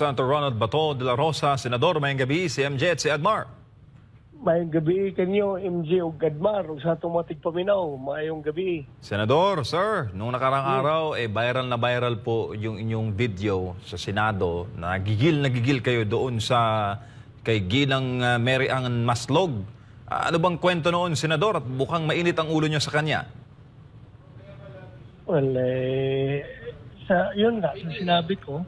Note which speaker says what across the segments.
Speaker 1: Senator Ronald Bato de la Rosa, Senador, mayang gabi, si MJ at si Admar.
Speaker 2: Mayong gabi kanyo, MJ o Gadmar, o sa tumatig paminaw, mayong gabi.
Speaker 1: Senador, sir, nung nakarang araw, viral na viral po yung inyong video sa Senado. Nagigil kayo doon sa kay Ginang Mary Ann Maslog. Ano bang kwento noon, Senador? At mukhang mainit ang ulo niyo sa kanya.
Speaker 2: Well, yun nga, sa sinabi ko,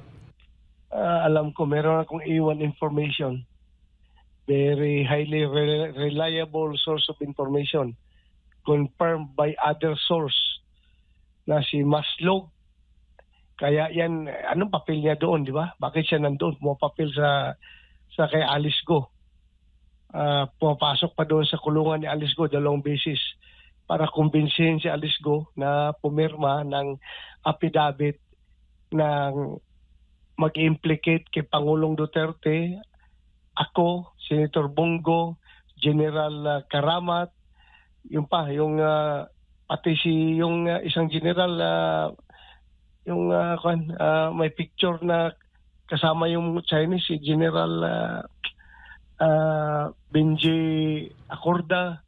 Speaker 2: alam ko meron akong iwan information. Very highly reliable source of information. Confirmed by other source na si Maslog. Kaya yan, anong papel niya doon, di ba? Bakit siya nandoon? Pumapapil sa kay Alice Go. Pumapasok pa doon sa kulungan ni Alice Go 2 beses para kumbinsihin si Alice Go na pumirma ng affidavit ng mag-implicate kay Pangulong Duterte, ako, Senator Bongo, General Karamat, yung pati yung isang general may picture na kasama yung Chinese, si General Benji Acorda.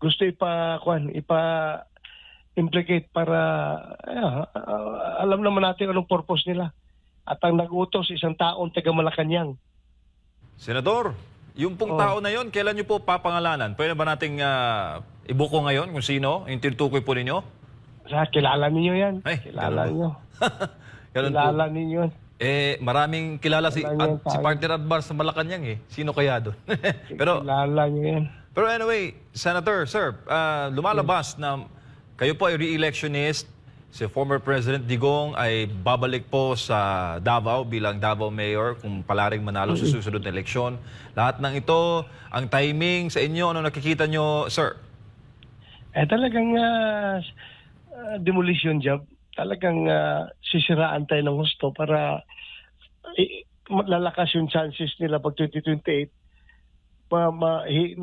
Speaker 2: Gusto ipa-implicate para alam naman natin anong purpose nila. At ang nag-utos, isang taong taga Malacanang.
Speaker 1: Senador, yung pong tao na yon, kailan niyo po papangalanan? Pwede ba nating ibuko ngayon kung sino? Yung tinutukoy po ninyo?
Speaker 2: Kilala ninyo yan.
Speaker 1: Ay,
Speaker 2: Kilala ninyo.
Speaker 1: Kilala
Speaker 2: ninyo yan.
Speaker 1: Maraming kilala si partner Admar sa Malacanang eh. Sino kaya doon?
Speaker 2: Kilala nyo yan.
Speaker 1: Pero anyway, Senator, sir, lumalabas na kayo po ay re-electionist. Si former President Digong ay babalik po sa Davao bilang Davao Mayor kung palaring manalo sa susunod na eleksyon. Lahat ng ito, ang timing sa inyo, ano nakikita nyo, sir?
Speaker 2: Talagang demolition job. Talagang sisiraan tayo ng husto para lalakas yung chances nila pag 2028.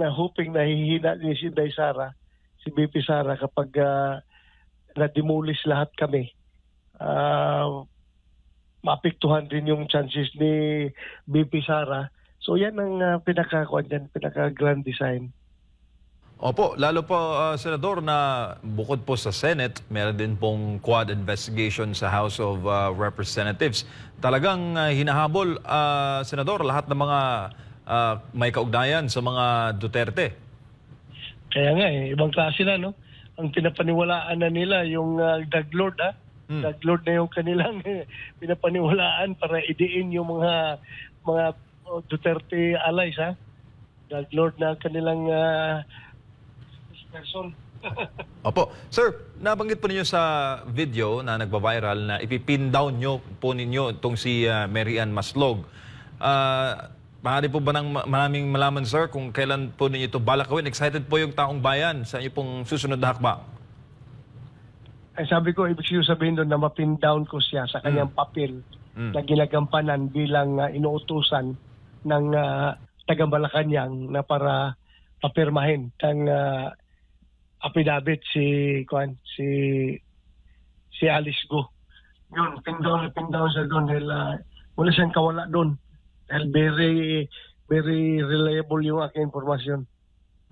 Speaker 2: Hoping na hihina ni si Inday Sara, si BP Sara kapag na-demolish lahat kami. Maapektuhan din yung chances ni BP Sara. So yan ang pinaka-grand design.
Speaker 1: Opo, lalo po, Senador, na bukod po sa Senate, meron din pong quad investigation sa House of Representatives. Talagang hinahabol, Senador, lahat ng mga may kaugnayan sa mga Duterte.
Speaker 2: Kaya nga ibang klase na, no? Ang pinapaniwalaan na nila yung Drug Lord, Drug Lord na yung kanilang pinapaniwalaan para idiin yung mga Duterte allies, Drug Lord na kanilang person.
Speaker 1: Opo. Sir, nabanggit po ninyo sa video na nagba-viral na ipipin down nyo po ninyo itong si Mary Ann Maslog. Maaari po ba nang maraming malaman, sir, kung kailan po ninyo ito balakawin? Excited po yung taong bayan sa inyo pong susunod na hakbang.
Speaker 2: Ay, sabi ko, ibig sabihin doon na mapin down ko siya sa kanyang papel na ginagampanan bilang inuutusan ng taga Malacanang na para papirmahin ng affidavit si Alice Go. Yun, pin down siya doon dahil wala siyang kawala doon. Dahil very reliable yung aking informasyon.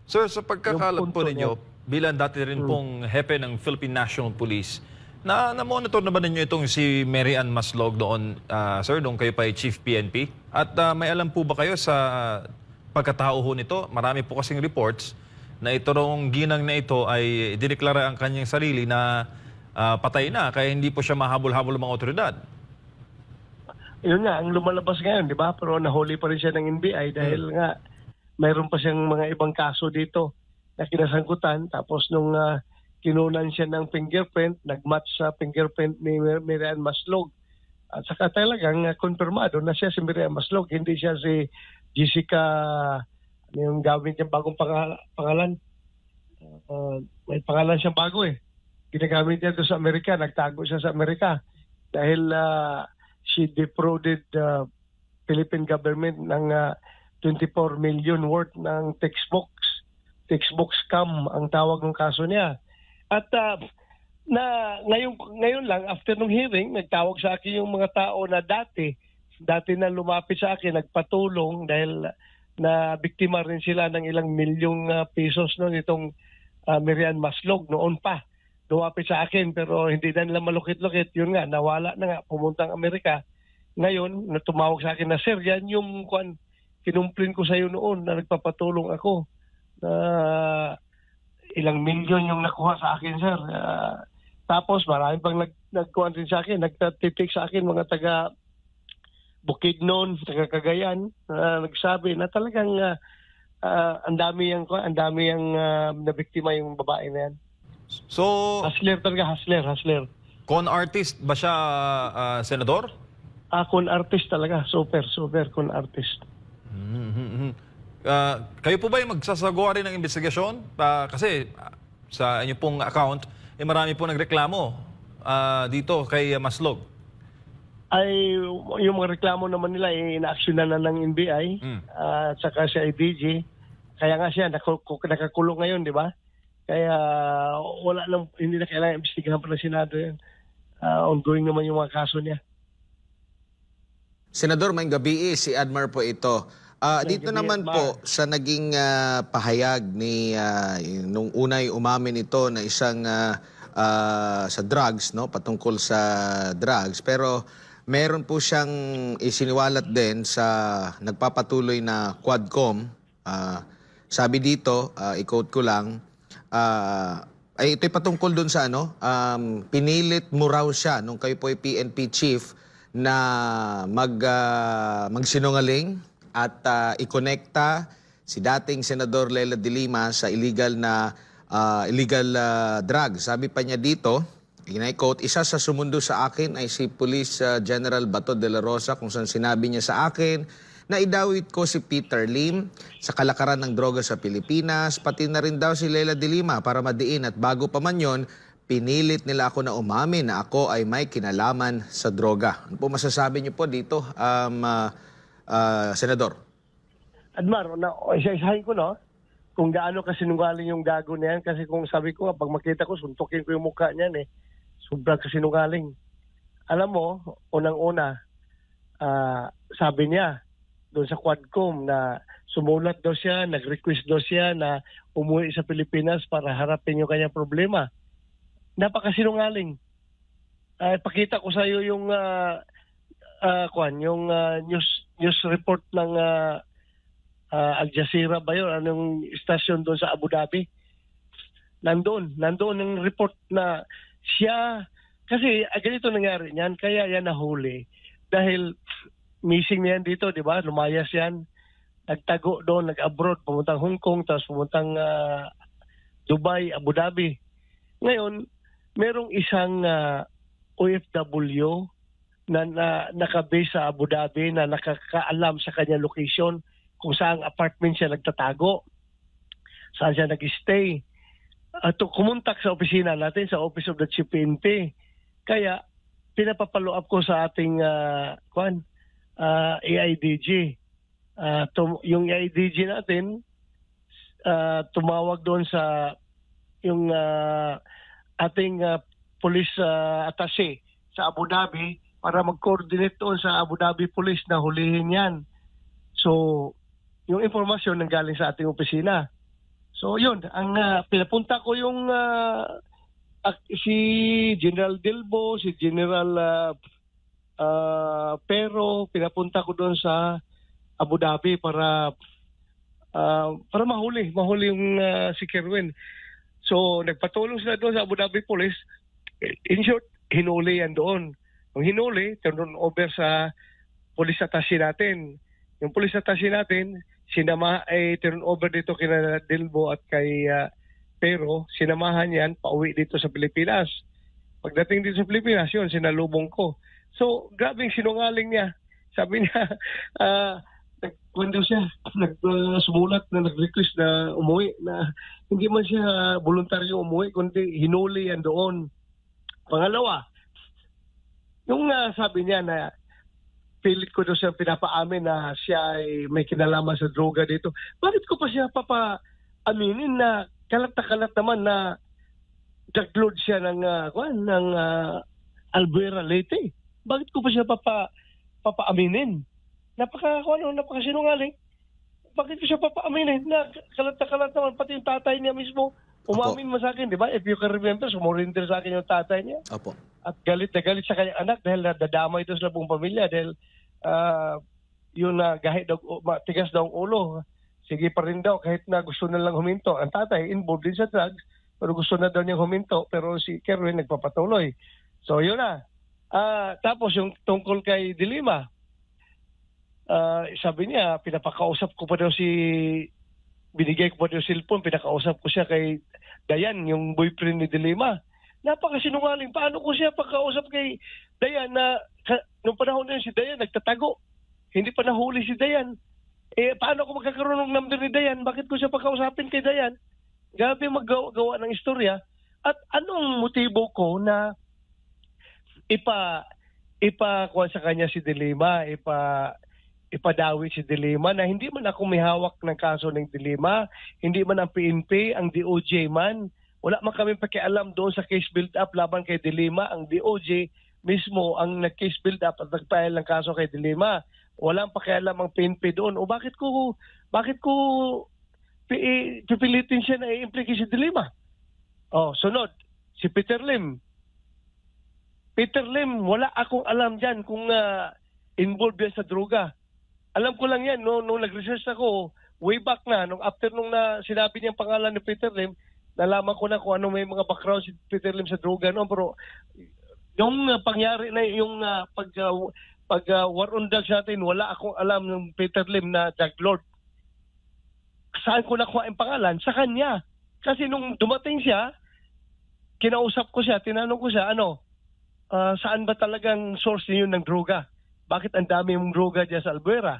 Speaker 1: Sir, sa pagkakalat po ninyo, bilang dati rin pong hepe ng Philippine National Police, na-monitor na ba ninyo itong si Mary Ann Maslog doon, sir, nung kayo pa ay Chief PNP? At may alam po ba kayo sa pagkatao ho nito? Marami po kasing reports na itong ginang na ito ay dineklara ang kanyang sarili na patay na, kaya hindi po siya mahabol-habol ng mga otoridad.
Speaker 2: Yun nga, ang lumalabas ngayon, di ba? Pero nahuli pa rin siya ng NBI dahil nga mayroon pa siyang mga ibang kaso dito na kinasangkutan. Tapos nung kinunan siya ng fingerprint, nagmatch sa fingerprint ni Mary Ann Maslog. At saka talagang konfirmado na siya si Mary Ann Maslog, hindi siya si Jessica, yung gawin niyang bagong pangalan. May pangalan siyang bago Ginagamit niya doon sa Amerika, nagtago siya sa Amerika. Dahil she defrauded the Philippine government ng 24 million worth ng textbook scam ang tawag ng kaso niya. At na ngayon lang after nung hearing, nagtawag sa akin yung mga tao na dati na lumapit sa akin, nagpatulong dahil na biktima rin sila ng ilang milyong pesos no nitong Merian Maslog noon pa. Lumapit sa akin pero hindi na nila malukit-lukit. Yun nga, nawala na nga, pumuntang Amerika. Ngayon, tumawag sa akin na, sir, yan yung kinumplin ko sa iyo noon na nagpapatulong ako. Ilang milyon yung nakuha sa akin, sir. Tapos marami pang nagkuhan din sa akin, nagtatitik sa akin mga taga Bukidnon, taga Cagayan, nagsabi na talagang ang dami yang nabiktima yung babae na yan.
Speaker 1: So,
Speaker 2: Hustler talaga, hustler.
Speaker 1: con artist ba siya, Senador?
Speaker 2: Con artist talaga, super con artist.
Speaker 1: Kayo po ba yung magsasagawa rin ng investigasyon? Kasi sa inyo pong account, marami po nagreklamo dito kay Maslog.
Speaker 2: Ay, yung mga reklamo naman nila, ina-actionan na ng NBI at saka sa IDG. Kaya nga siya, nakakulong ngayon, di ba? Kaya hindi na kailangan imbestigahan pa ng Senado yan. Ongoing naman yung mga kaso niya.
Speaker 3: Senador, may gabi si Admar po ito. Dito naman po sa naging pahayag ni nung unay umamin ito na isang sa drugs, no, patungkol sa drugs, pero meron po siyang isiniwalat din sa nagpapatuloy na Quadcom. Sabi dito, i-quote ko lang, ay ito'y patungkol dun sa pinilit mo raw siya nung kayo po ay PNP chief na magsinungaling at ikonekta si dating Senador Leila de Lima sa illegal drugs. Sabi pa niya dito, i-quote, isa sa sumundo sa akin ay si Police General Bato de la Rosa kung saan sinabi niya sa akin na idawit ko si Peter Lim sa kalakaran ng droga sa Pilipinas, pati na rin daw si Leila de Lima para madiin at bago pa man yon, pinilit nila ako na umamin na ako ay may kinalaman sa droga. Ano po masasabi niyo po dito, Senador?
Speaker 2: Admar, isa-isahin ko, no? Kung gaano kasinungaling yung gago na yan. Kasi kung sabi ko, pag makita ko, suntukin ko yung mukha niyan eh. Sobrang kasinungaling. Alam mo, unang-una, sabi niya, doon sa Quadcom na sumulat daw siya, nag-request daw siya na umuwi sa Pilipinas para harapin yung kanyang problema. Napakasinungaling. Pakita ko sa iyo yung news report ng Al Jazeera ba yun? Anong stasyon doon sa Abu Dhabi? Nandoon ang report na siya, kasi ganito nangyari niyan, kaya yan nahuli. Dahil missing na yan dito, di ba? Lumayas yan. Nagtago doon, nag-abroad, pumuntang Hong Kong, tapos pumuntang Dubai, Abu Dhabi. Ngayon, merong isang OFW na nakabase sa Abu Dhabi na nakakaalam sa kanya location kung saan apartment siya nagtatago, saan siya nag-stay. Kumontak sa opisina natin, sa Office of the Chief PNP. Kaya, pinapapalo up ko sa ating AIDG. Yung AIDG natin, tumawag doon sa yung ating police attaché sa Abu Dhabi para mag-coordinate doon sa Abu Dhabi Police na hulihin yan. So, yung informasyon nanggaling sa ating opisina. So, yun. Pinapunta ko yung si General Dilbo, si General Pero, pinapunta ko doon sa Abu Dhabi para mahuli yung si Kerwin. So, nagpatulong sila doon sa Abu Dhabi Police. In short, hinuli yan doon. Nung hinuli, turn over sa police attaché natin. Yung police attaché natin, turn over dito kina Dilbo at kay Pero, sinamahan yan, pauwi dito sa Pilipinas. Pagdating dito sa Pilipinas, yun, sinalubong ko. So, grabing sinungaling niya. Sabi niya, nagkwento siya, sumulat na nag-request na umuwi, na hindi man siya voluntaryo umuwi, kundi hinuli yan doon. Pangalawa, yung sabi niya na pilit ko doon siya pinapaamin na siya ay may kinalaman sa droga dito. Bakit ko pa siya papaaminin na kalat na kalat naman na nag-load siya ng Albuera Leyte. Bakit ko pa siya papaaminin? Napakasinungaling. Bakit ko siya papaaminin? Na kalat naman, pati yung tatay niya mismo, umamin mo sa akin, di ba? If you can remember, sumurinter sa akin yung tatay niya.
Speaker 3: Opo.
Speaker 2: At galit na galit sa kanyang anak dahil nadadama ito sa buong pamilya dahil yun na tigas daw ang ulo. Sige pa rin daw kahit na gusto na lang huminto. Ang tatay involved din sa drugs pero gusto na daw niyang huminto pero si Kerwin nagpapatuloy. So yun na. Tapos yung tungkol kay Dilima, sabi niya pinapakausap ko pa daw binigay ko pa daw cellphone, pinakausap ko siya kay Dayan, yung boyfriend ni Dilima. Napakasinungaling. Paano ko siya pagkausap kay Dayan na nung panahon na yun si Dayan nagtatago. Hindi pa nahuli si Dayan. Paano ko magkakaroon ng number ni Dayan? Bakit ko siya pagkausapin kay Dayan? Grabe maggawa ng istorya. At anong motibo ko na ipakuha sa kanya si Dilima, ipadawi si Dilima na hindi man ako may hawak ng kaso ng Dilima, hindi man ang PNP, ang DOJ man. Wala man kami pakialam doon sa case build-up laban kay Dilima. Ang DOJ mismo ang nag-case build-up at nagpahil ng kaso kay Dilima. Walang pakialam ang PNP doon. O bakit ko pipilitin siya na i-implicate si Dilima? Sunod, si Peter Lim. Peter Lim, wala akong alam dyan kung involved yan sa droga. Alam ko lang yan, nung nag-research ako, way back na, after nung sinabi niyang pangalan ni Peter Lim, nalaman ko na kung ano may mga background si Peter Lim sa droga. No? Pero yung pangyari na yung pag war on drugs natin, wala akong alam ng Peter Lim na drug lord. Saan ko nakuha ang pangalan? Sa kanya. Kasi nung dumating siya, kinausap ko siya, tinanong ko siya, saan ba talagang source niyo ng droga? Bakit ang dami mong droga dyan sa Albuera?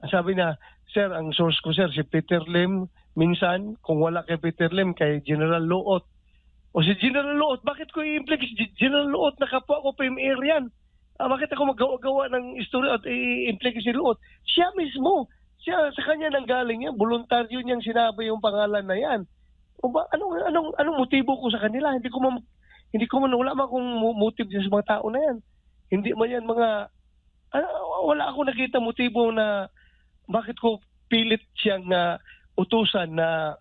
Speaker 2: Sabi niya, sir, ang source ko sir, si Peter Lim, minsan, kung wala kay Peter Lim, kay General Luot. O si General Luot, bakit ko i-implicate si General Luot? Nakapwa ko PMR yan. Bakit ako magawa ng istorya at i-implicate si Luot? Siya mismo, sa kanya nang galing yan, voluntaryo niyang sinabi yung pangalan na yan. O ba, anong motibo ko sa kanila? Hindi ko man, wala man akong motive sa mga tao na yan. Hindi man yan wala akong nakita motibo na bakit ko pilit siyang utusan na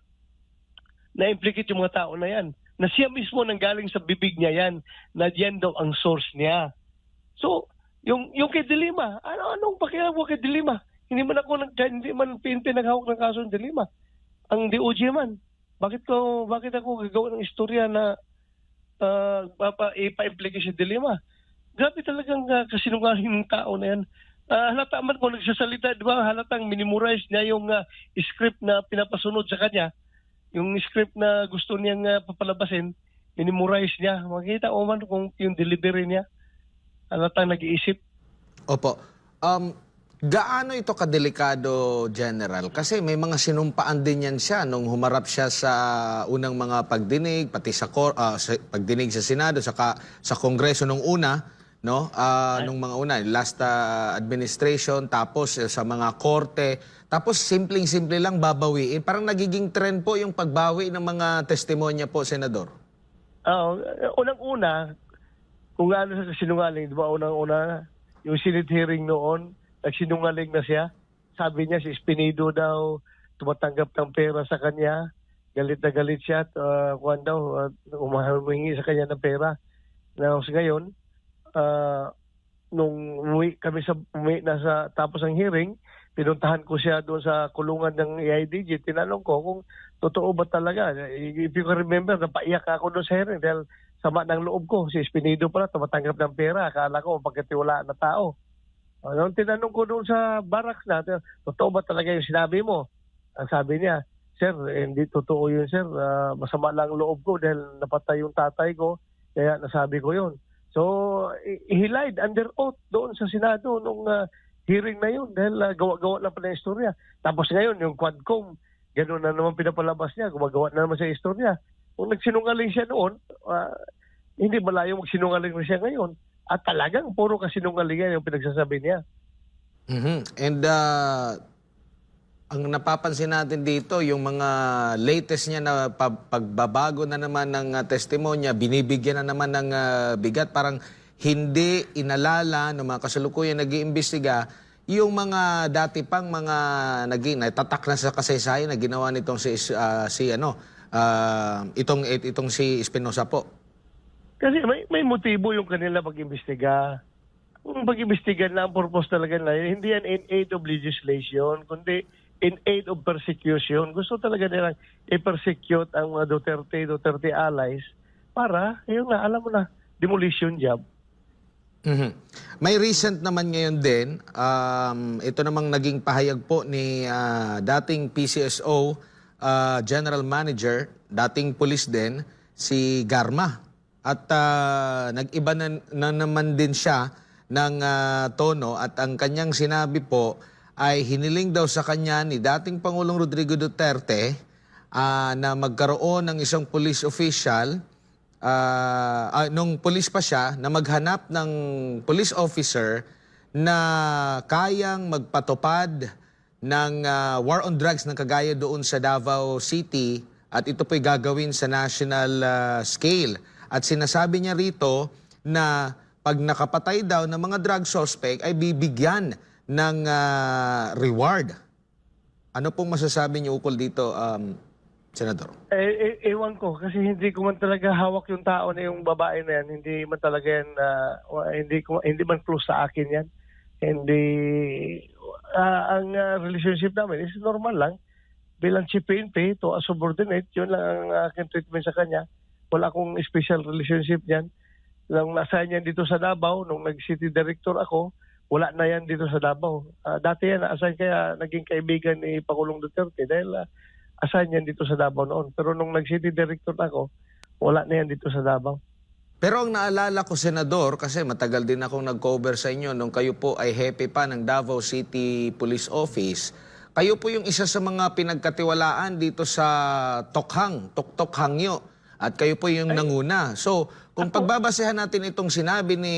Speaker 2: implicate yung mga tao na yan. Na siya mismo nang galing sa bibig niya yan, na yan daw ang source niya. So, yung kay Dilima, anong pakialam ko kay Dilima? Hindi man PNP naghawak ng kaso ng Dilima. Ang DOJ man. Bakit ako gagawa ng istorya na ipa-implicate si Dilima? Grabe talagang kasinungaling ng tao na yan. Halata man kung nagsasalita, di ba? Halatang minimorize niya yung script na pinapasunod sa kanya. Yung script na gusto niyang papalabasin, minimorize niya. Makikita mo man kung yung delivery niya. Halatang nag-iisip.
Speaker 3: Opo. Gaano ito kadelikado, General? Kasi may mga sinumpaan din yan siya nung humarap siya sa unang mga pagdinig, pati sa pagdinig sa Senado, saka sa Kongreso nung una, no? Nung mga una, last administration, tapos sa mga korte, tapos simpleng-simple lang babawiin. Parang nagiging trend po yung pagbawi ng mga testimonya po, Senador.
Speaker 2: Unang-una, kung ano sa sinungaling, di ba, unang-una, yung Senate hearing noon, nagsinungaling na siya. Sabi niya si Espinido daw tumatanggap ng pera sa kanya. Galit na galit siya at humingi sa kanya ng pera. Ngayon, nung umuwi na sa tapos ng hearing, pinuntahan ko siya doon sa kulungan ng AIDG. Tinanong ko kung totoo ba talaga. If you can remember, napaiyak ako doon sa hearing dahil sama ng loob ko. Si Espinido pala tumatanggap ng pera. Akala ko pagkatiwalaan na tao. Nung tinanong ko doon sa barracks natin, totoo ba talaga yung sinabi mo? Ang sabi niya, sir, hindi totoo yun, sir. Masama lang loob ko dahil napatay yung tatay ko, kaya nasabi ko yun. So, he lied under oath doon sa Senado nung hearing na yun dahil gawa-gawa lang pala yung istorya. Tapos ngayon, yung Quadcom, gano'n na naman pinapalabas niya, gumagawa na naman sa istorya. Kung nagsinungaling siya noon, hindi malayo magsinungaling na siya ngayon. At talagang puro kasinungalingan yung pinagsasabi niya.
Speaker 3: And ang napapansin natin dito, yung mga latest niya na pagbabago na naman ng testimonya, binibigyan na naman ng bigat, parang hindi inalala ng mga kasalukuyan nag-iimbestiga yung mga dati pang mga nagtatak na sa kasaysayan na ginawa nitong itong si Espinosa po.
Speaker 2: Kasi may motibo yung kanila pag-imbestiga. Kung pag-imbestiga na ang purpose talaga na hindi yan in aid of legislation, kundi in aid of persecution. Gusto talaga nilang i-persecute ang mga Duterte allies para, yun na, alam mo na, demolition job.
Speaker 3: Mhm. May recent naman ngayon din, ito namang naging pahayag po ni dating PCSO General Manager, dating police din, si Garma. At nag-iba na naman din siya ng tono at ang kanyang sinabi po ay hiniling daw sa kanya ni dating Pangulong Rodrigo Duterte na magkaroon ng isang police official, nung police pa siya, na maghanap ng police officer na kayang magpatupad ng war on drugs ng kagaya doon sa Davao City at ito po'y gagawin sa national scale. At sinasabi niya rito na pag nakapatay daw ng mga drug suspect ay bibigyan ng reward. Ano pong masasabi niyo ukol dito, Senador?
Speaker 2: Ewan ko, kasi hindi ko man talaga hawak yung tao na yung babae na yan. Hindi man talaga yan, hindi man close sa akin yan. Hindi, ang relationship namin is normal lang. Bilang chief PNP to a subordinate, yun lang ang aking treatment sa kanya. Wala akong special relationship yan. Nung nasa yan dito sa Davao, nung nag-city director ako, wala na yan dito sa Davao. Dati yan, assign kaya naging kaibigan ni Pangulong Duterte dahil assign yan dito sa Davao noon. Pero nung nag-city director ako, wala na yan dito sa Davao.
Speaker 3: Pero ang naalala ko, Senador, kasi matagal din akong nag-cover sa inyo nung kayo po ay hepe pa ng Davao City Police Office, kayo po yung isa sa mga pinagkatiwalaan dito sa Tok Hangyo. At kayo po yung nanguna. So, kung pagbabasehan natin itong sinabi ni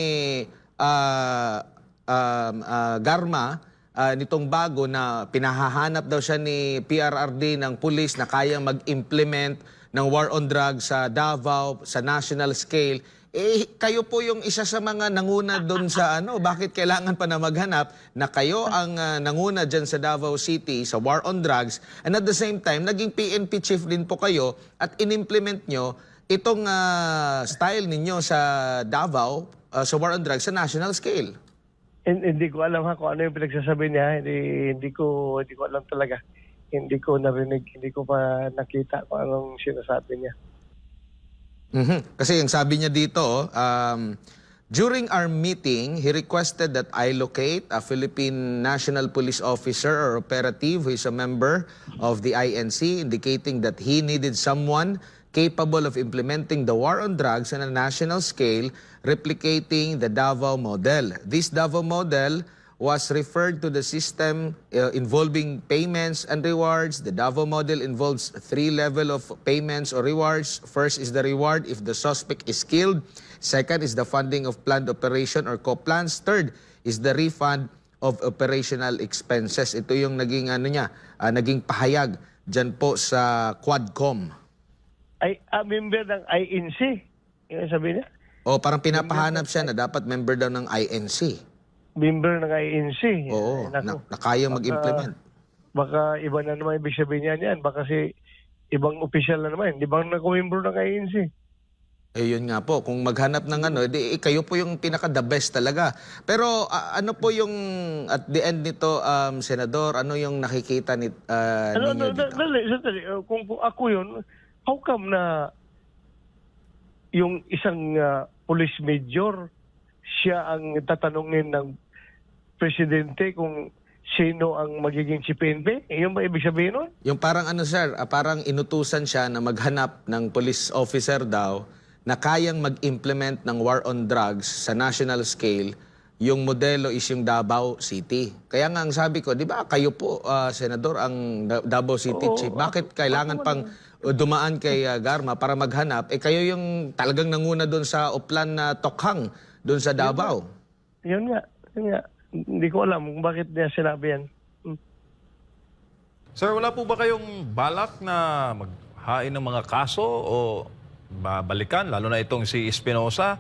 Speaker 3: Garma, nitong bago na pinahahanap daw siya ni PRRD ng pulis na kayang mag-implement ng war on drugs sa Davao, sa national scale, kayo po yung isa sa mga nanguna doon sa bakit kailangan pa na maghanap na kayo ang nanguna dyan sa Davao City sa war on drugs and at the same time, naging PNP chief din po kayo at in-implement nyo itong style ninyo sa Davao sa war on drugs sa national scale.
Speaker 2: Hindi ko alam kung ano yung pinagsasabi niya. Hindi ko alam talaga. Hindi ko narinig, hindi ko pa nakita kung anong sinasabi niya.
Speaker 3: Kasi yung sabi niya dito, during our meeting, he requested that I locate a Philippine National Police Officer or operative who is a member of the INC, indicating that he needed someone capable of implementing the war on drugs on a national scale, replicating the Davao model. This Davao model was referred to the system involving payments and rewards. The Davao model involves 3 levels of payments or rewards. First is the reward if the suspect is killed. Second is the funding of planned operation or co-plans. Third is the refund of operational expenses. Ito yung naging naging pahayag dyan po sa Quadcom.
Speaker 2: Ay, member ng INC. Yung sabi niya?
Speaker 3: O parang pinapahanap siya na dapat member daw ng INC.
Speaker 2: Member ng INC.
Speaker 3: Oo, na kaya mag-implement.
Speaker 2: Baka iba na naman ibig sabihin niyan. Baka si ibang official na naman. Di ba nag-member ng INC?
Speaker 3: Eh yun nga po, kung maghanap ng kayo po yung pinaka-the best talaga. Pero ano po yung, at the end nito, Senador, ano yung nakikita ninyo dito?
Speaker 2: Dali. Kung ako yun, how come na yung isang police major, siya ang tatanungin ng presidente kung sino ang magiging si PNP? Yung ba ibig sabihin nun?
Speaker 3: Yung parang sir, parang inutusan siya na maghanap ng police officer daw na kayang mag-implement ng war on drugs sa national scale. Yung modelo is yung Davao City. Kaya nga ang sabi ko, di ba kayo po, Senador, ang Davao City Chief. Bakit kailangan pang dumaan kay Garma para maghanap? Kayo yung talagang nanguna doon sa Oplan na Tokhang, doon sa Davao.
Speaker 2: Yun nga. Hindi ko alam kung bakit niya sinabi yan.
Speaker 1: Sir, wala po ba kayong balak na maghain ng mga kaso o babalikan, lalo na itong si Espinosa,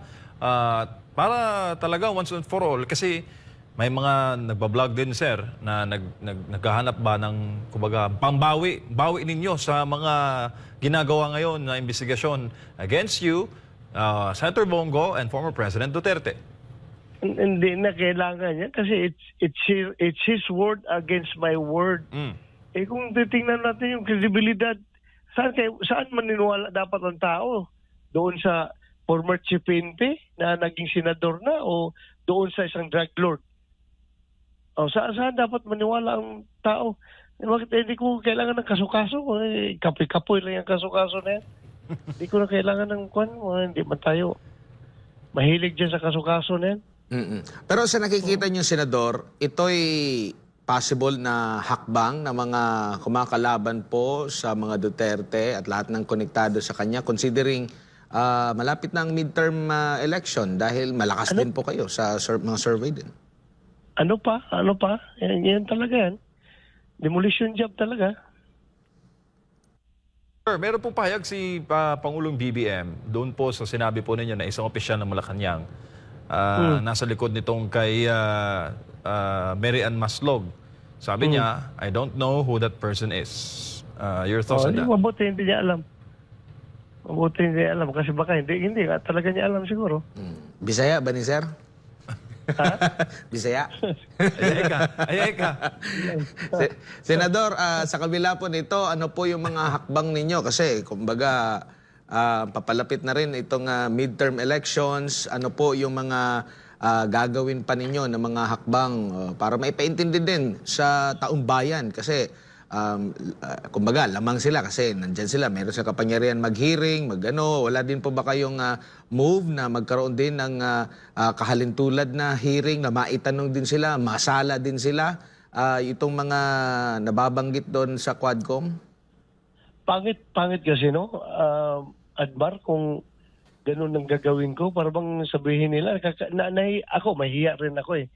Speaker 1: para talaga once and for all? Kasi may mga nagbablog din, sir, na naghahanap ba ng, kumbaga, bawi ninyo sa mga ginagawa ngayon na investigasyon against you, Senator Bongo and former President Duterte.
Speaker 2: Hindi na kailangan yan kasi it's his word against my word. Eh kung titingnan natin yung kredibilidad, saan maniniwala dapat ang tao? Doon sa former chief PNP na naging senador na o doon sa isang drug lord? O saan dapat maniwala ang tao? Bakit hindi ko kailangan ng kaso-kaso? Kapoy-kapoy lang yung kaso-kaso na yan. Hindi ko na kailangan ng hindi man tayo mahilig dyan sa kaso-kaso na yan.
Speaker 3: Pero sa nakikita niyo, Senador, ito'y possible na hakbang na mga kumakalaban po sa mga Duterte at lahat ng konektado sa kanya, considering malapit na ang midterm election dahil malakas din po kayo sa mga survey din.
Speaker 2: Ano pa? Yan talaga yan. Demolition job talaga.
Speaker 1: Sir, meron pong pahayag si Pangulong BBM doon po sa sinabi po ninyo na isang opisyal ng Malacanang nasa likod nitong kay Mary Ann Maslog. Sabi niya, I don't know who that person is. Your thoughts on that?
Speaker 2: Mabuti hindi niya alam. Mabuti hindi niya alam kasi baka hindi talaga niya alam siguro.
Speaker 3: Bisaya ba ni Sir?
Speaker 2: Ha?
Speaker 3: Bisaya?
Speaker 1: Ayay ka.
Speaker 3: Senador, sa kabila po nito, ano po yung mga hakbang ninyo? Kasi, kumbaga, papalapit na rin itong midterm elections. Ano po yung mga gagawin pa ninyo na mga hakbang para maipaintindi din sa taong bayan? Kasi, kumbaga, lamang sila kasi nandyan sila. Meron sa kapangyarihan mag-hearing, wala din po ba kayong move na magkaroon din ng kahalintulad na hearing na maitanong din sila, masala din sila itong mga nababanggit doon sa Quadcom?
Speaker 2: Pangit kasi, no? Admar, kung ganun ang gagawin ko, para bang sabihin nila, ako, mahiya rin ako eh.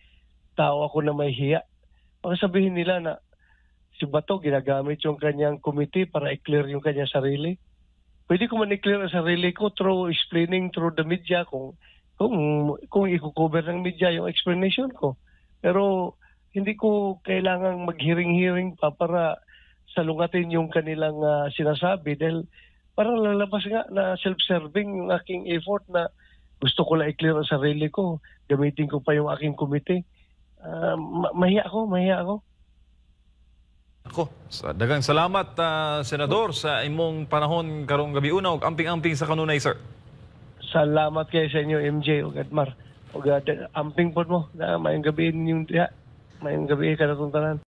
Speaker 2: Tao ako na mahiya. Baka sabihin nila na si Bato ginagamit yung kanyang committee para i-clear yung kanyang sarili. Pwede ko man i-clear ang sarili ko through explaining through the media kung i-cover ng media yung explanation ko. Pero hindi ko kailangang mag-hearing pa para salungatin yung kanilang sinasabi dahil parang lalabas nga na self-serving yung aking effort na gusto ko lang i-clear ang sarili ko. Gamitin ko pa yung aking committee. Mahiya ako.
Speaker 1: Ako, dagang salamat, Senador, sa imong panahon karong gabi una ug amping-amping sa kanunay, sir.
Speaker 2: Salamat kayo sa inyo, MJ o Gadmar. O amping po mo na mayang gabi ninyong mayang gabi ka na tanan.